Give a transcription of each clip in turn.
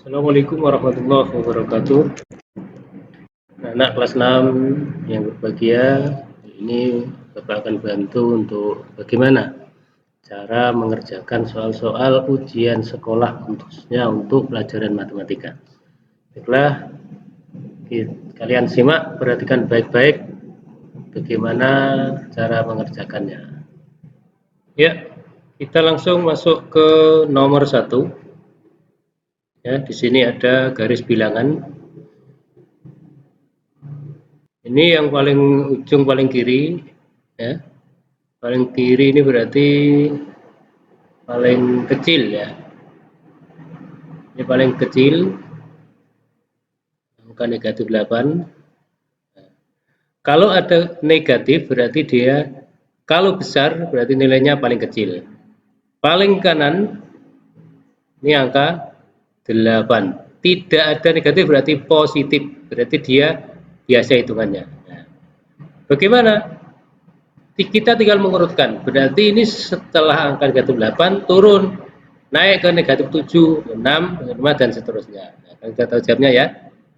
Assalamualaikum warahmatullahi wabarakatuh. Anak kelas 6 yang berbahagia, ini Bapak akan bantu untuk bagaimana cara mengerjakan soal-soal ujian sekolah khususnya untuk pelajaran matematika. Baiklah, kalian simak, perhatikan baik-baik bagaimana cara mengerjakannya. Ya, kita langsung masuk ke nomor 1. Ya, di sini ada garis bilangan. Ini yang paling ujung paling kiri, ya. Paling kiri ini berarti paling kecil ya. Ini paling kecil, angka negatif 8. Kalau ada negatif berarti dia, kalau besar berarti nilainya paling kecil. Paling kanan ini angka 8. Tidak ada negatif berarti positif, berarti dia biasa hitungannya. Nah, bagaimana? Kita tinggal mengurutkan, berarti ini setelah angka negatif 8 turun, naik ke negatif 7, 6, 5, dan seterusnya. Nah, kalau kita tahu jawabnya ya,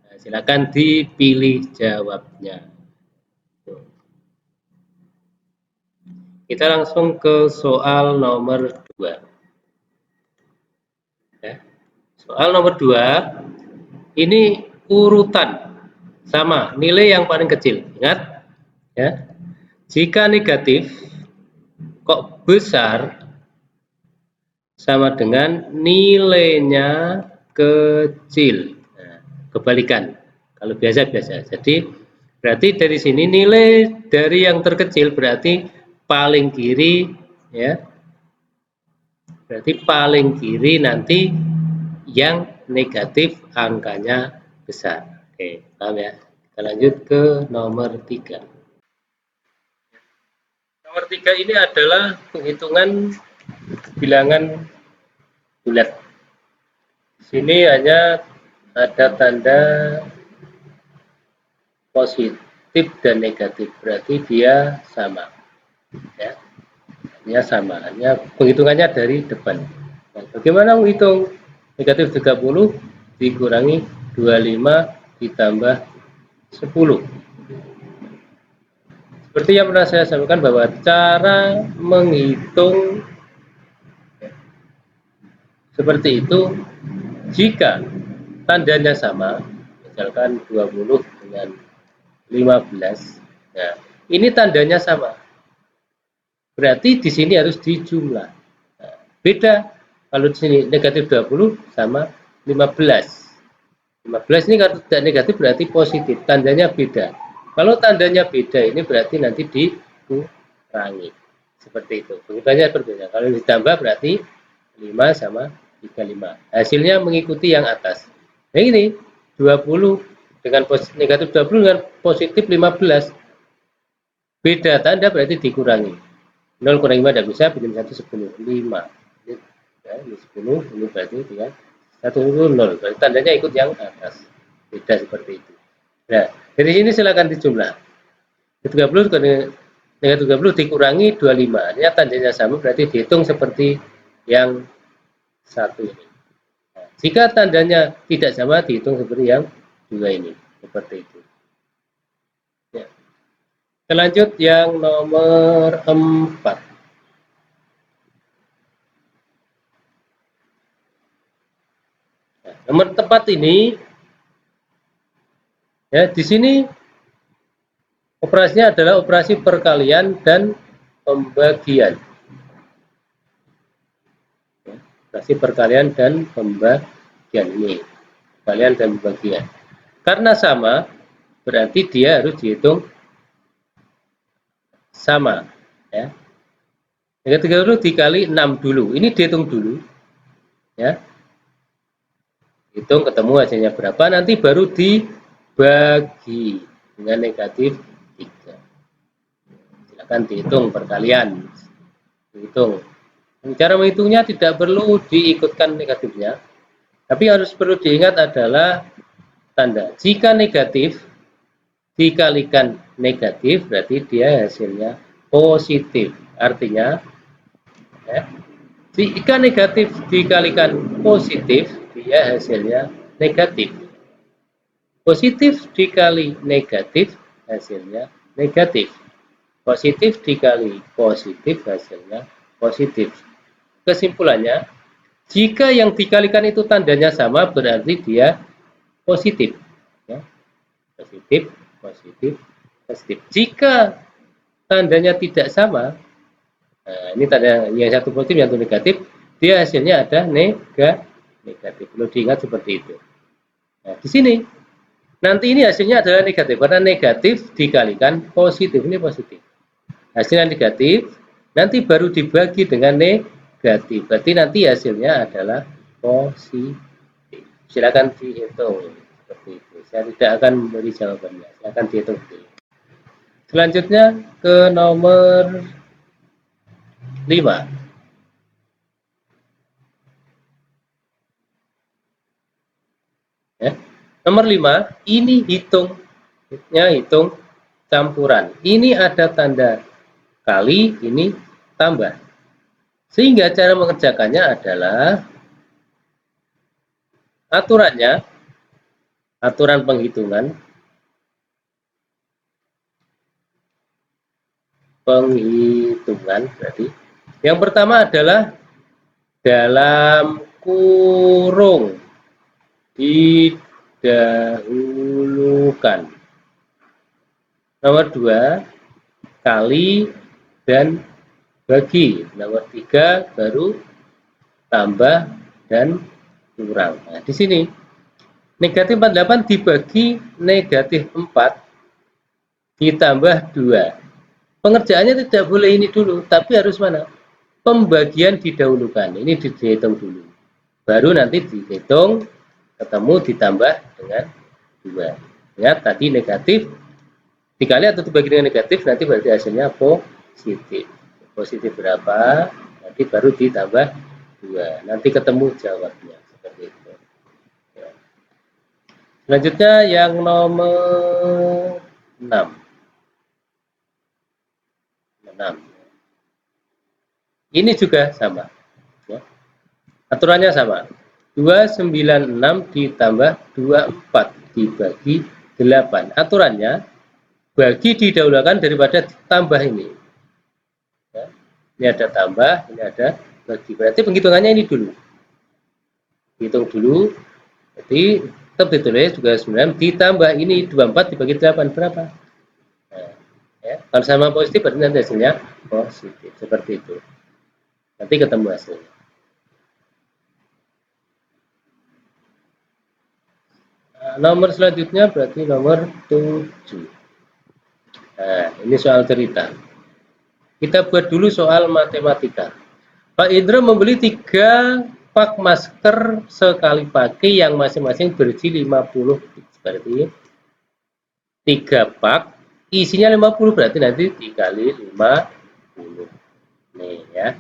nah, silakan dipilih jawabnya. Kita langsung ke soal nomor 2. Ya. Soal nomor 2, ini urutan, sama, nilai yang paling kecil. Ingat, ya. Jika negatif, kok besar, sama dengan nilainya kecil. Nah, kebalikan. Kalau biasa-biasa. Jadi berarti dari sini nilai dari yang terkecil berarti paling kiri, ya. Berarti paling kiri nanti yang negatif angkanya besar. Oke, paham ya? Kita lanjut ke nomor 3. Nomor 3 ini adalah penghitungan bilangan bulat. Sini hanya ada tanda positif dan negatif, berarti dia sama. Ya, hanya sama, hanya penghitungannya dari depan. Nah, bagaimana menghitung? Negatif 30 dikurangi 25 ditambah 10. Seperti yang pernah saya sampaikan bahwa cara menghitung seperti itu jika tandanya sama, misalkan 20 dengan 15. Nah, ini tandanya sama. Berarti di sini harus dijumlah. Nah, beda kalau di sini negatif 20 sama 15. 15 ini kalau tidak negatif berarti positif, tandanya beda. Kalau tandanya beda ini berarti nanti dikurangi. Seperti itu. Penghitungannya berbeda. Kalau ditambah berarti 5 sama 35. Hasilnya mengikuti yang atas. Nah ini 20 dengan negatif 20 dengan positif 15. Beda tanda berarti dikurangi. 0 kurang 5 tidak bisa, bikin 1 10. 5. Ya, ini 10, ini berarti dengan 1 itu 0. Berarti tandanya ikut yang atas. Beda seperti itu. Nah, dari sini silakan dijumlah. 30 dengan 30 dikurangi 25. Artinya tandanya sama, berarti dihitung seperti yang satu ini. Nah, jika tandanya tidak sama, dihitung seperti yang dua ini. Seperti itu. Ya. Kita lanjut yang nomor 4. Nah, nomor 4 ini, ya di sini operasinya adalah operasi perkalian dan pembagian. Ya, operasi perkalian dan pembagian ini. Perkalian dan pembagian. Karena sama, berarti dia harus dihitung sama. Ya. Yang ketiga dulu dikali 6 dulu. Ini dihitung dulu. Ya. Hitung ketemu hasilnya berapa, nanti baru dibagi dengan negatif 3. Silakan dihitung perkalian. Dihitung. Cara menghitungnya tidak perlu diikutkan negatifnya. Tapi harus perlu diingat adalah tanda. Jika negatif dikalikan negatif berarti dia hasilnya positif. Artinya, ya, jika negatif dikalikan positif dia hasilnya negatif. Positif dikali negatif hasilnya negatif. Positif dikali positif hasilnya positif. Kesimpulannya, jika yang dikalikan itu tandanya sama berarti dia positif. Ya. Positif, positif, positif. Jika tandanya tidak sama, nah ini tanda yang satu positif yang satu negatif, dia hasilnya ada negatif. Perlu diingat seperti itu. Nah, di sini nanti ini hasilnya adalah negatif karena negatif dikalikan positif, ini positif. Hasilnya negatif, nanti baru dibagi dengan negatif. Berarti nanti hasilnya adalah positif. Silakan dihitung seperti itu. Saya tidak akan memberi jawabannya. Silakan dihitung dulu. Selanjutnya ke nomor 5. Ya. Nomor 5, ini hitung campuran. Ini ada tanda kali, ini tambah. Sehingga cara mengerjakannya adalah aturan penghitungan berarti yang pertama adalah dalam kurung didahulukan. Nomor 2, kali dan bagi. Nomor 3, baru tambah dan kurang. Nah, di sini negatif 48 dibagi negatif 4 ditambah 2. Pengerjaannya tidak boleh ini dulu, tapi harus mana? Pembagian didahulukan. Ini dihitung dulu. Baru nanti dihitung, ketemu ditambah dengan 2. Ingat tadi negatif dikali atau dibagi dengan negatif, nanti berarti hasilnya positif. Positif berapa? Nanti baru ditambah 2. Nanti ketemu jawabnya. Seperti itu. Ya. Selanjutnya yang nomor 6. Ini juga sama. Ya. Aturannya sama. 296 ditambah 24 dibagi 8. Aturannya bagi didahulukan daripada tambah ini. Ya. Ini ada tambah, ini ada bagi. Berarti penghitungannya ini dulu. Hitung dulu. Jadi tetap ditulis 296 ditambah ini 24 dibagi 8 berapa? Nah, ya. Kalau sama positif berarti nanti hasilnya positif. Seperti itu. Nanti ketemu hasilnya. Nomor selanjutnya berarti nomor 7. Nah, ini soal cerita. Kita buat dulu soal matematika. Pak Indra membeli 3 pak masker sekali pakai yang masing-masing berisi 50. Berarti 3 pak isinya 50, berarti nanti dikali 50. Nih ya.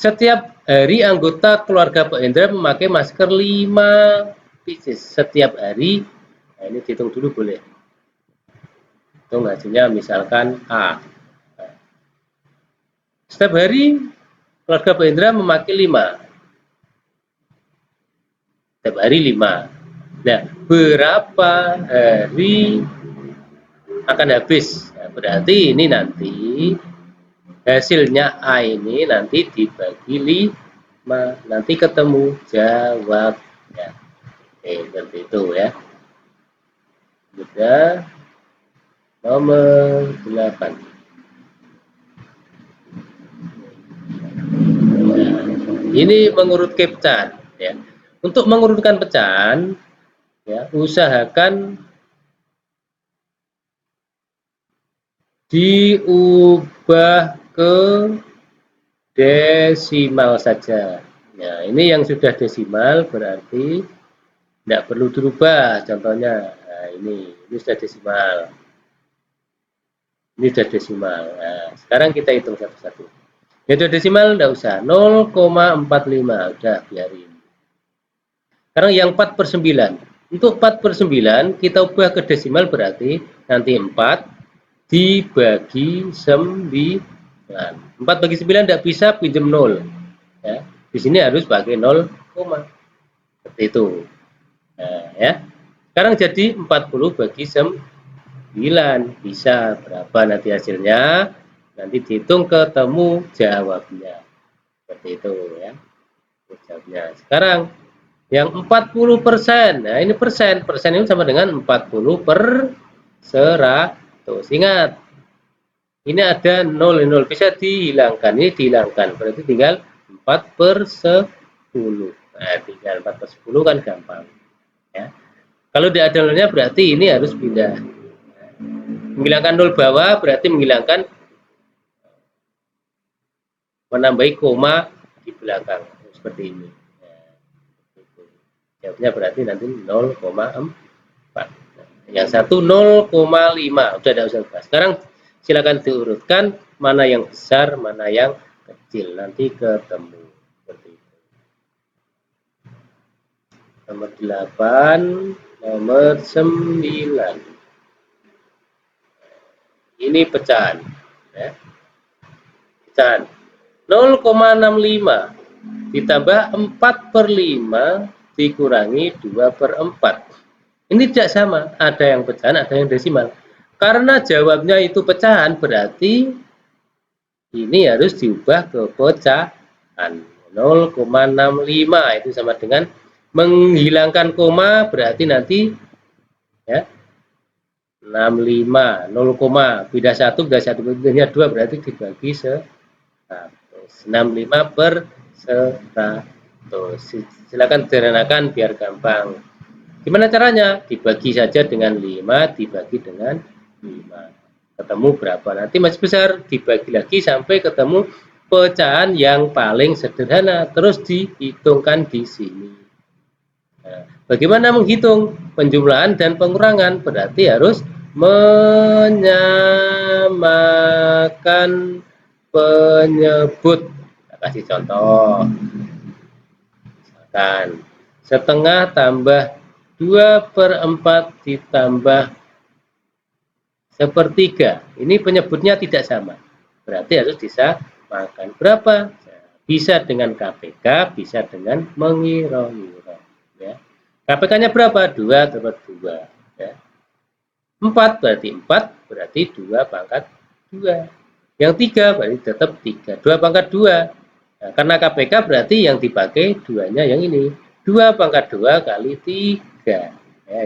Setiap hari anggota keluarga Pak Indra memakai masker 5 pieces setiap hari. Nah, ini dihitung dulu boleh. Hitung hasilnya misalkan A. Setiap hari keluarga Pak Indra memakai 5. Setiap hari 5. Nah, berapa hari akan habis? Nah, berarti ini nanti hasilnya A ini nanti dibagi 5. Nanti ketemu jawabnya. Seperti itu ya. Sudah nomor 8. Nah, ini mengurut pecahan ya. Untuk mengurutkan pecahan ya, usahakan diubah ke desimal saja. Nah, ini yang sudah desimal berarti tidak perlu dirubah. Contohnya, nah ini sudah desimal. Ini sudah desimal. Nah, sekarang kita hitung satu-satu. Yang sudah desimal tidak usah. 0,45. Udah, biarin. Sekarang yang 4/9. Untuk 4/9 kita ubah ke desimal berarti nanti 4 dibagi 9. 4 bagi 9 tidak bisa pinjam 0. Ya. Di sini harus pakai 0, Seperti itu. Nah, ya. Sekarang jadi 40 bagi 9. Bisa berapa nanti hasilnya? Nanti dihitung ketemu jawabnya. Seperti itu ya. Jawabnya. Sekarang yang 40%. Nah, ini persen. Persen ini sama dengan 40 per 100. Ingat, ini ada 0, 0 bisa dihilangkan. Ini dihilangkan. Berarti tinggal 4 per 10. Nah, tinggal 4 per 10 kan gampang. Ya. Kalau tidak ada nolnya berarti ini harus pindah. Menghilangkan nol bawah berarti menghilangkan menambahi koma di belakang. Seperti ini. Jawabnya berarti nanti 0,4. Yang satu 0,5. Udah tidak usah bahas. Sekarang silakan diurutkan mana yang besar, mana yang kecil. Nanti ketemu. Seperti itu. Nomor 8, nomor 9. Ini pecahan. Ya. Pecahan. 0,65 ditambah 4 per 5 dikurangi 2 per 4. Ini tidak sama, ada yang pecahan, ada yang desimal. Karena jawabnya itu pecahan, berarti ini harus diubah ke pecahan. 0,65 itu sama dengan menghilangkan koma, berarti nanti ya 65, 0, beda 1, beda 1, bedanya 2, berarti dibagi 100. 65 per 100. Silakan sederhanakan biar gampang. Gimana caranya? Dibagi saja dengan 5, dibagi dengan 5. Ketemu berapa? Nanti masih besar, dibagi lagi sampai ketemu pecahan yang paling sederhana. Terus dihitungkan di sini. Nah, bagaimana menghitung penjumlahan dan pengurangan? Berarti harus menyamakan penyebut. Kita kasih contoh. Misalkan setengah tambah 2 per 4 ditambah sepertiga. Ini penyebutnya tidak sama. Berarti harus disamakan. Berapa? Bisa dengan KPK, bisa dengan mengira-ngira. Ya. KPK-nya berapa? 2 tambah 2. Ya. 4 berarti 4, berarti 2 pangkat 2. Yang 3 berarti tetap 3. 2 pangkat 2. Nah, karena KPK berarti yang dipakai 2-nya yang ini. 2 pangkat 2 kali 3. Ya,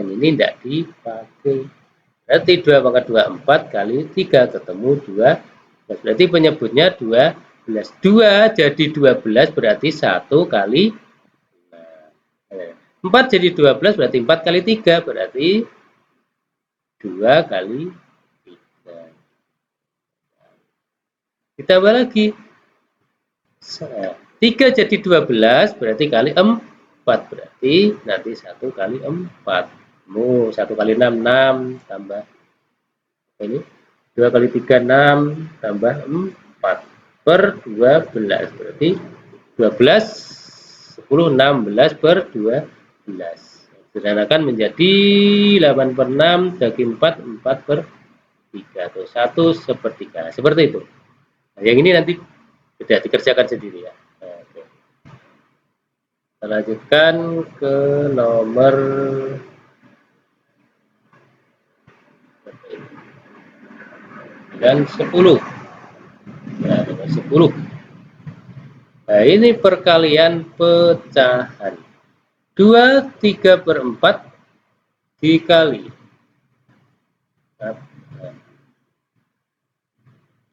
yang ini tidak dipakai. Berarti 2 pangkat 2, 4 kali 3 ketemu 2. Berarti penyebutnya 12. 2 jadi 12 berarti 1 kali 4 jadi 12 berarti 4 kali 3 berarti 2 kali 3. Ditambah lagi. 3 jadi 12 berarti kali 4. Berarti nanti 1 kali 4. 1 kali 6, 6 tambah ini 2 kali 3, 6 tambah 4 per 12 berarti 12 10 16 per 12 sederhanakan menjadi 8 per 6 bagi 4 4 per 3 atau 1 sepertiga seperti itu. Nah, yang ini nanti sudah dikerjakan sendiri ya. Nah, oke. Kita lanjutkan ke nomor dan 10. Nah, nomor 10. Nah, ini perkalian pecahan. 2 3 per 4 dikali. Nah,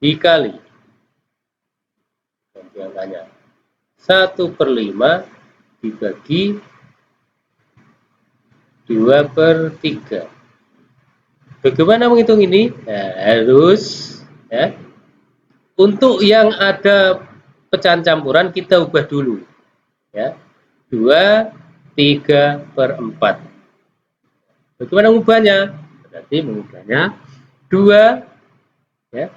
dikali. Ganti angkanya. 1 per 5 dibagi 2 per 3. Bagaimana menghitung ini? Nah, harus ya. Untuk yang ada pecahan campuran kita ubah dulu. Ya. 2 3 per 4. Bagaimana mengubahnya? Berarti mengubahnya 2 ya,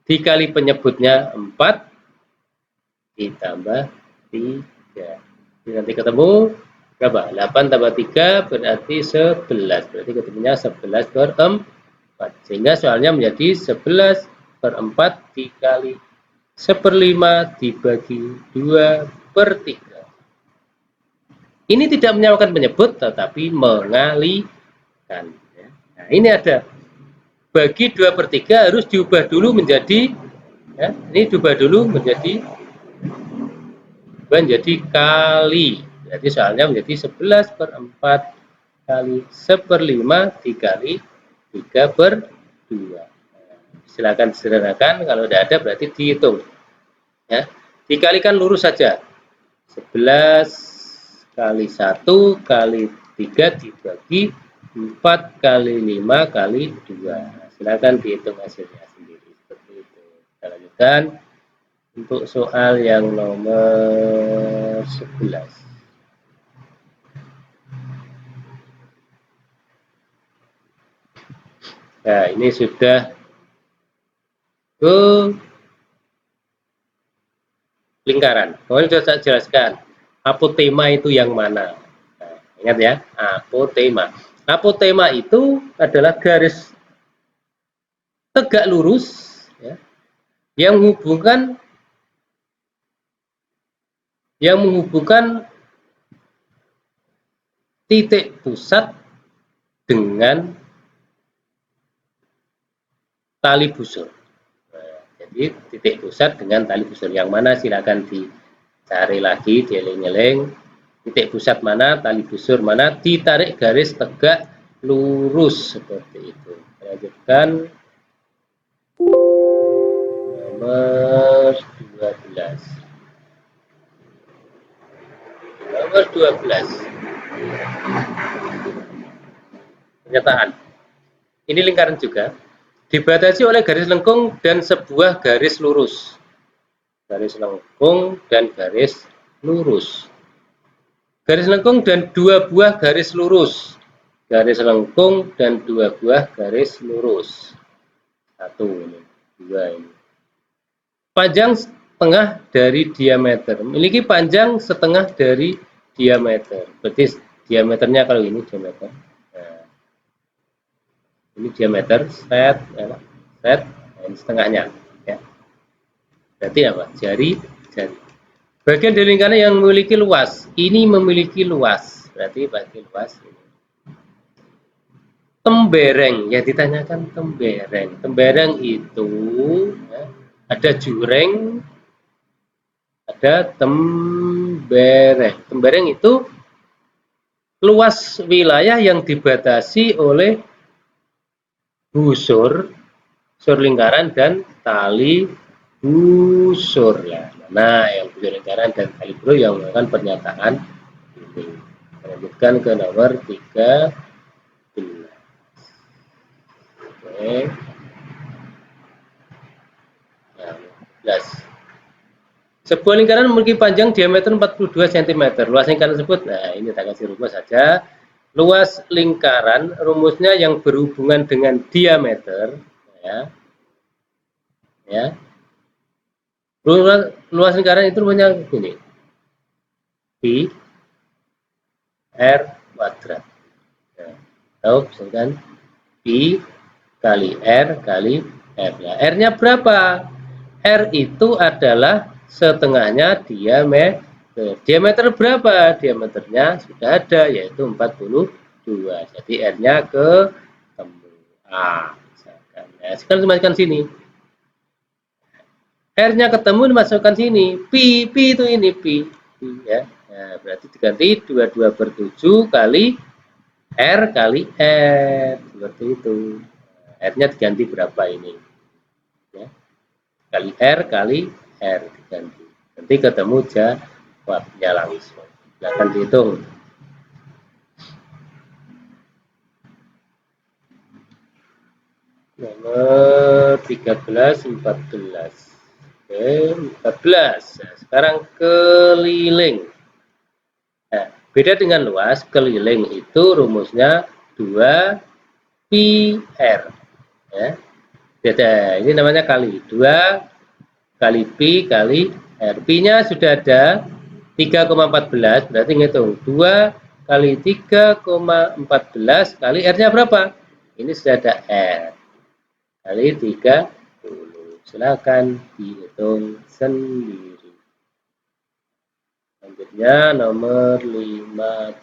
dikali penyebutnya 4 ditambah 3. Jadi nanti ketemu berapa? 8 tambah 3 berarti 11. Berarti ketemunya 11 per 4. Sehingga soalnya menjadi 11 per 4 dikali 1/5 dibagi 2 per 3. Ini tidak menyamakan penyebut tetapi mengalihkan. Nah, ini ada bagi 2/3 harus diubah dulu menjadi, ya, ini diubah dulu menjadi kali. Jadi soalnya menjadi 11/4 kali 1/5 dikali 3/2. Silakan disederhanakan, kalau tidak ada berarti dihitung. Ya. Dikalikan lurus saja. 11 kali 1 kali 3 dibagi 4 kali 5 kali 2. Silakan dihitung hasilnya sendiri. Seperti itu. Kita lanjutkan untuk soal yang nomor 11. Nah, ini sudah ke lingkaran. Kemarin sudah saya jelaskan. Apotema itu yang mana? Nah, ingat ya, apotema. Apotema itu adalah garis tegak lurus, ya, yang menghubungkan titik pusat dengan tali busur. Nah, jadi titik pusat dengan tali busur yang mana silakan dicari lagi, dieling-eling. Titik pusat mana, tali busur mana, ditarik garis tegak lurus seperti itu. Lanjutkan nomor 12. Nomor 12. Pernyataan. Ini lingkaran juga. Dibatasi oleh garis lengkung dan sebuah garis lurus. Garis lengkung dan garis lurus. Garis lengkung dan 2 buah garis lurus. Garis lengkung dan 2 buah garis lurus. 1 ini, 2 ini. Panjang setengah dari diameter. Memiliki panjang setengah dari diameter. Berarti diameternya kalau ini diameter. Nah, ini diameter, set, ya, set, ini setengahnya. Ya. Berarti apa? Jari. Bagian dari lingkaran yang memiliki luas. Ini memiliki luas. Berarti bagi luas. Tembereng. Yang ditanyakan tembereng. Tembereng itu, ya, ada jureng, ada tembereng. Tembereng itu luas wilayah yang dibatasi oleh busur lingkaran dan tali busur, ya. Nah, yang busur lingkaran dan tali busur yang melakukan pernyataan ini. Lanjutkan ke nomor 13. Oke. Nah, 13. Sebuah lingkaran memiliki panjang diameter 42 cm. Luas lingkaran tersebut, nah ini kita kasih rumus saja. Luas lingkaran, rumusnya yang berhubungan dengan diameter, ya. Ya. Luas lingkaran itu rumusnya ini. Pi R kuadrat. Nah, tahu misalkan Pi kali R kali R. Nah, R-nya berapa? R itu adalah setengahnya diameter. Diameter berapa? Diameternya sudah ada, yaitu 42. Jadi R-nya ketemu. A. Misalkan. Nah, sekarang dimasukkan sini. R-nya ketemu dimasukkan sini. Pi itu ini pi. Ya. Nah, berarti diganti 22/7 kali R kali R. Seperti itu. R-nya diganti berapa ini? Ya. Kali R kali R diganti. Nanti ketemu jawabnya langsung. Silahkan dihitung. Nomor 13, 14. Oke, 14. Nah, sekarang keliling. Nah, beda dengan luas, keliling itu rumusnya 2 pi R. Ya. Beda, ini namanya kali. 2 kali pi kali R. Pi-nya sudah ada 3,14, berarti ngitung 2 kali 3,14 kali R-nya berapa? Ini sudah ada R. Kali 30. Silakan dihitung sendiri. Selanjutnya nomor 15.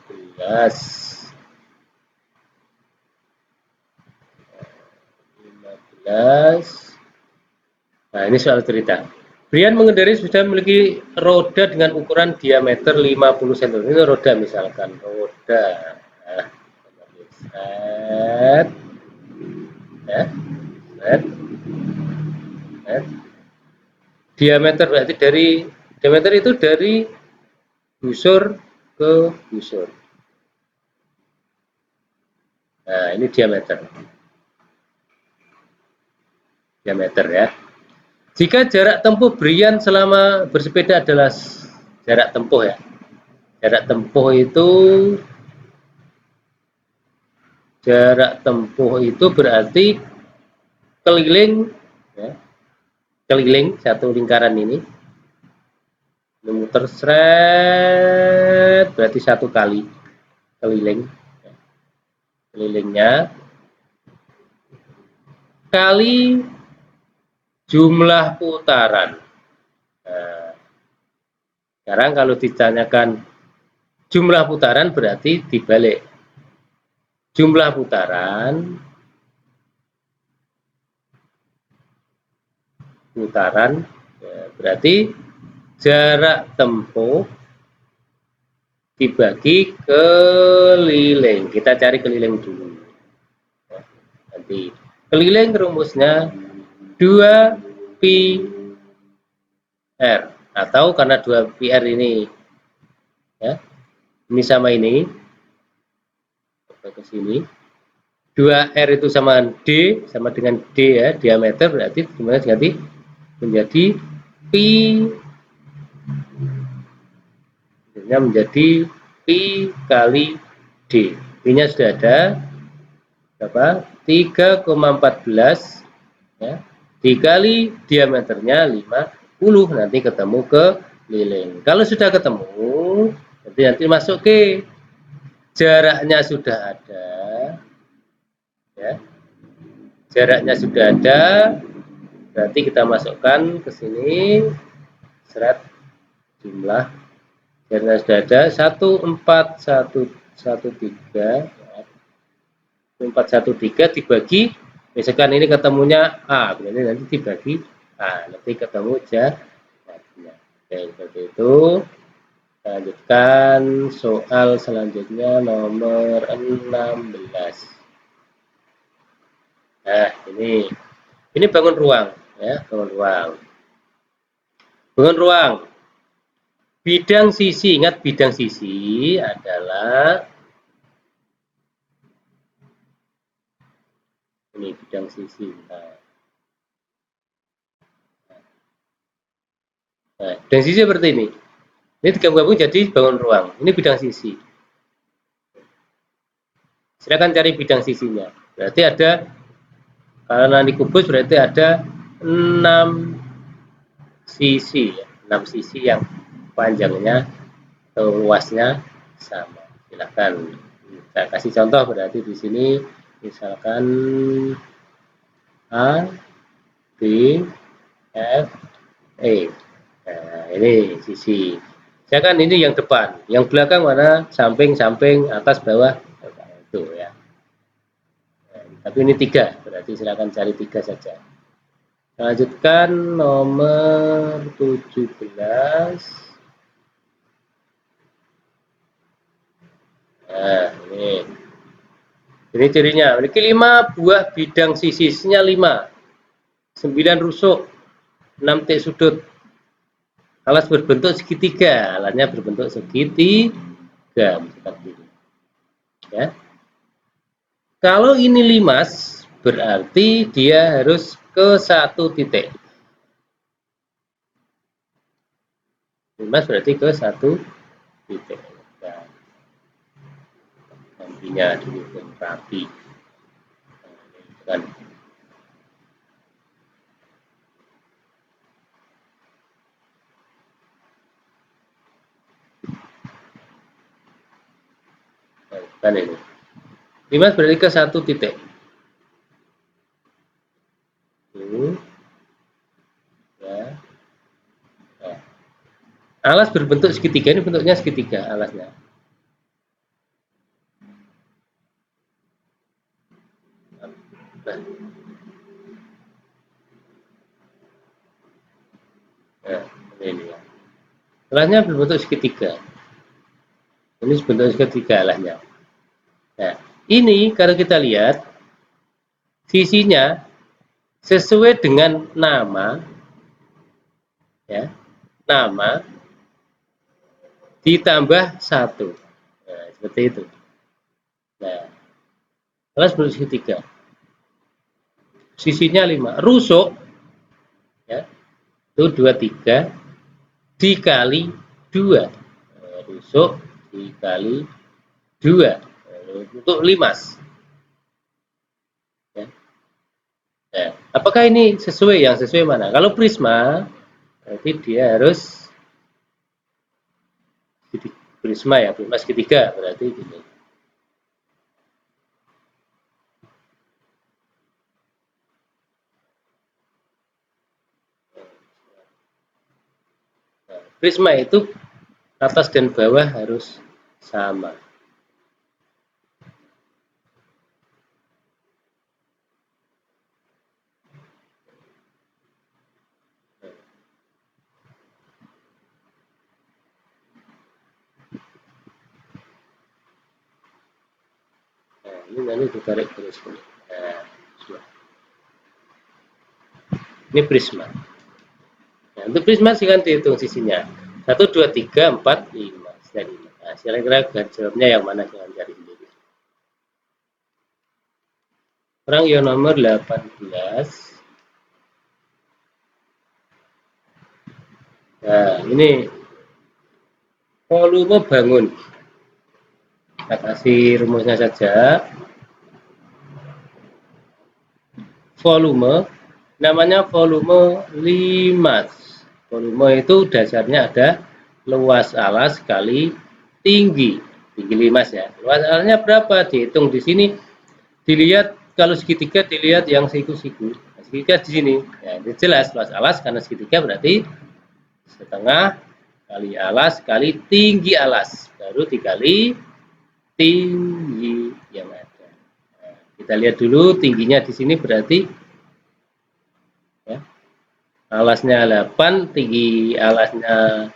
15. Nah, ini soal cerita. Brian mengendarai sepeda memiliki roda dengan ukuran diameter 50 cm. Ini roda misalkan, roda. Nah, set, ya, set, set. Diameter berarti diameter itu dari busur ke busur. Nah, ini diameter. Diameter ya. Jika jarak tempuh Brian selama bersepeda adalah jarak tempuh ya. Jarak tempuh itu berarti keliling ya, keliling satu lingkaran ini memutar seret berarti satu kali keliling kelilingnya kali jumlah putaran. Nah, sekarang kalau ditanyakan jumlah putaran berarti dibalik. Jumlah putaran ya, berarti jarak tempuh dibagi keliling. Kita cari keliling dulu. Nanti keliling rumusnya 2pi R atau karena 2pi R ini ya. Ini sama ini. Ke sini. 2R itu sama D sama dengan D ya, diameter berarti kemudian ganti menjadi pi menjadi pi kali D. Pi-nya sudah ada berapa? 3,14 ya. Dikali diameternya 50 nanti ketemu ke keliling. Kalau sudah ketemu nanti masuk ke jaraknya sudah ada ya. Jaraknya sudah ada berarti kita masukkan ke sini seret jumlah jaraknya sudah ada 1413 dibagi misalkan ini ketemunya A berarti nanti dibagi A nanti ketemu jaraknya. Oke seperti itu. Lanjutkan soal selanjutnya nomor 16. Nah ini bangun ruang ya, bangun ruang bidang sisi, ingat bidang sisi adalah ini bidang sisi. Nah, bidang sisi seperti ini. Ini digabung jadi bangun ruang. Ini bidang sisi. Silakan cari bidang sisinya. Berarti ada kalau nanti kubus berarti ada 6 sisi, 6 sisi yang panjangnya atau luasnya sama. Silakan. Saya kasih contoh berarti di sini misalkan A, B, F, E. Nah, ini sisi. Misalkan ini yang depan, yang belakang mana? Samping, samping, atas, bawah, itu ya. Nah, tapi ini 3, berarti silakan cari 3 saja. Lanjutkan nomor 17. Nah, ini cirinya. Memiliki 5 buah bidang sisinya 5. 9 rusuk, 6 titik sudut. Alas berbentuk segitiga, alatnya berbentuk segitiga, seperti ini. Ya. Kalau ini 5, berarti dia harus ke satu titik. 5 berarti ke satu titik. Nah, gantinya dulu rapi. Nah, kan ini 5 berarti ke satu titik ya. Nah, Alas berbentuk segitiga, ini bentuknya segitiga alasnya. Nah, ini ya. Alasnya berbentuk segitiga. Ini bentuk segitiga alasnya. Nah, ini kalau kita lihat sisinya sesuai dengan nama, ya, nama ditambah satu. Nah, seperti itu. Nah, alas bentuk segitiga. Sisinya 5. Rusuk, ya, itu 23 dikali 2. Nah, rusuk dikali 2 untuk limas. Ya. Nah, apakah ini sesuai? Yang sesuai mana? Kalau prisma, berarti dia harus prisma ya, prisma segitiga berarti gini. Nah, prisma itu atas dan bawah harus sama. Nah, ini nanti ditarik terus. Nah, ini prisma. Nah, untuk prisma silahkan dihitung sisinya. 1, 2, 3, 4, 5. Nah, kira-kira jawabnya yang mana? Silahkan cari sendiri. Sekarang yang nomor 18. Nah, ini volume bangun. Kita kasih rumusnya saja. Volume, namanya volume limas. Volume itu dasarnya ada luas alas kali tinggi. Tinggi limas ya. Luas alasnya berapa? Dihitung di sini. Dilihat kalau segitiga dilihat yang siku-siku. Nah, segitiga di sini. Ya, ini jelas luas alas karena segitiga berarti setengah kali alas kali tinggi alas. Baru dikali tinggi yang ada. Nah, kita lihat dulu tingginya di sini berarti ya, alasnya 8, tinggi alasnya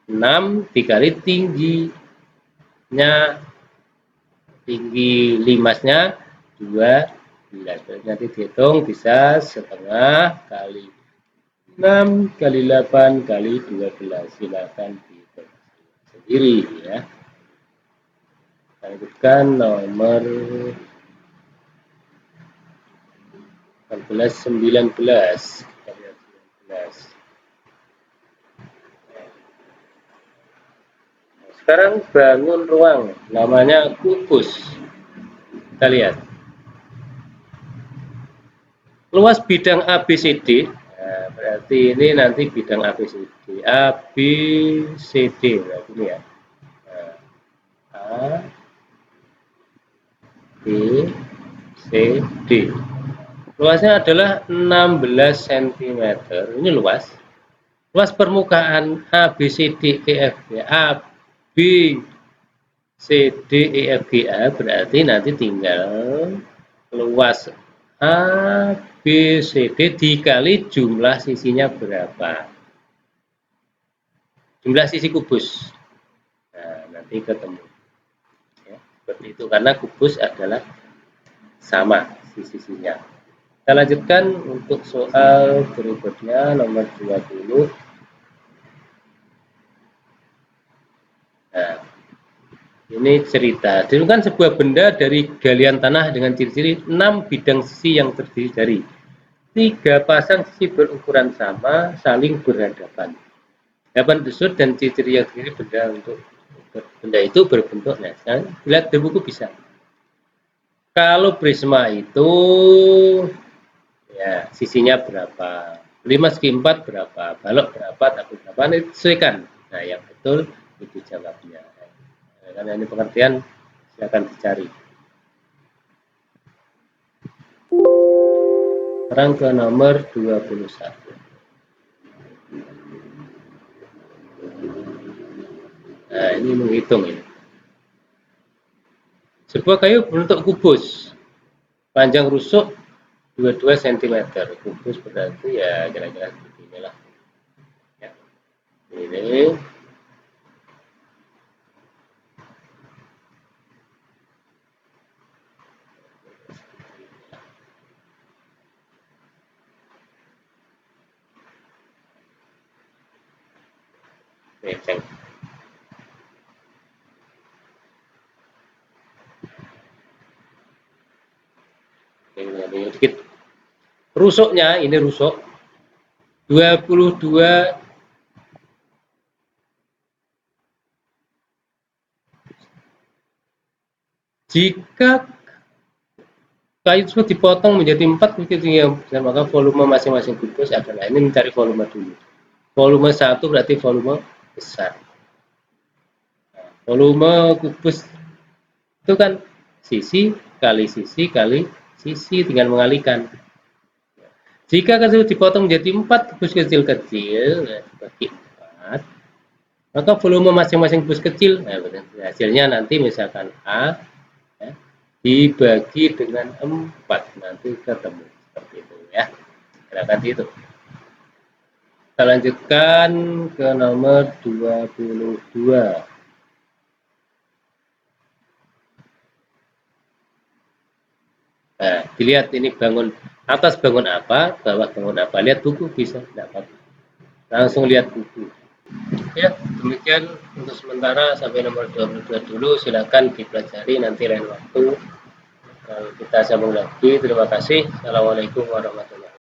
6 dikali tinggi limasnya 12. Nanti dihitung bisa setengah kali 6 kali 8 kali 12. Silakan dihitung sendiri ya. Lanjutkan nomor 14, 19. Sekarang bangun ruang, namanya kubus. Kita lihat. Luas bidang ABCD, nah, berarti ini nanti bidang ABCD. ABCD berarti ini ya. Nah, A, B, C, D. Luasnya adalah 16 cm. Ini luas. Luas permukaan A, B, C, D, E, F, G. A, B, C, D, E, F, G, A berarti nanti tinggal luas A, B, C, D dikali jumlah sisinya berapa. Jumlah sisi kubus. Nah, nanti ketemu. Ya, seperti itu karena kubus adalah sama sisi-sisinya. Kita lanjutkan untuk soal berikutnya nomor 20. Nah, ini cerita. Ditemukan sebuah benda dari galian tanah dengan ciri-ciri 6 bidang sisi yang terdiri dari 3 pasang sisi berukuran sama saling berhadapan. 8 tusuk dan ciri-ciri yang terdiri benda itu berbentuk. Nah, lihat di buku bisa. Kalau prisma itu ya sisinya berapa, 5 segi 4 berapa, balok berapa, tabung berapa, ini sesuaikan. Nah, yang betul itu jawabnya. Nah, karena ini pengertian silakan dicari. Sekarang ke nomor 21. Nah, ini menghitung ini. Sebuah kayu berbentuk kubus, panjang rusuk 22 cm. Kubus berarti ya kira-kira seperti inilah. Ya. Ini beceng. Ini sedikit. Rusuknya ini rusuk 22 jika kayu tersebut dipotong menjadi 4 begitu ya, maka volume masing-masing kubus adalah ini mencari volume dulu. Volume 1 berarti volume besar. Volume kubus itu kan sisi kali sisi kali sisi, tinggal mengalikan. Jika tersebut dipotong menjadi 4 kubus kecil-kecil, ya, dibagi 4, maka volume masing-masing kubus kecil, nah, hasilnya nanti misalkan A ya, dibagi dengan 4, nanti ketemu seperti itu ya. Gerakan itu. Kita lanjutkan ke nomor 22. Nah, dilihat ini bangun atas bangun apa, bawah bangun apa. Lihat buku bisa dapat. Langsung lihat buku. Ya, demikian untuk sementara sampai nomor 22 dulu. Silakan dipelajari nanti lain waktu. Kalau kita sambung lagi. Terima kasih. Assalamualaikum warahmatullahi wabarakatuh.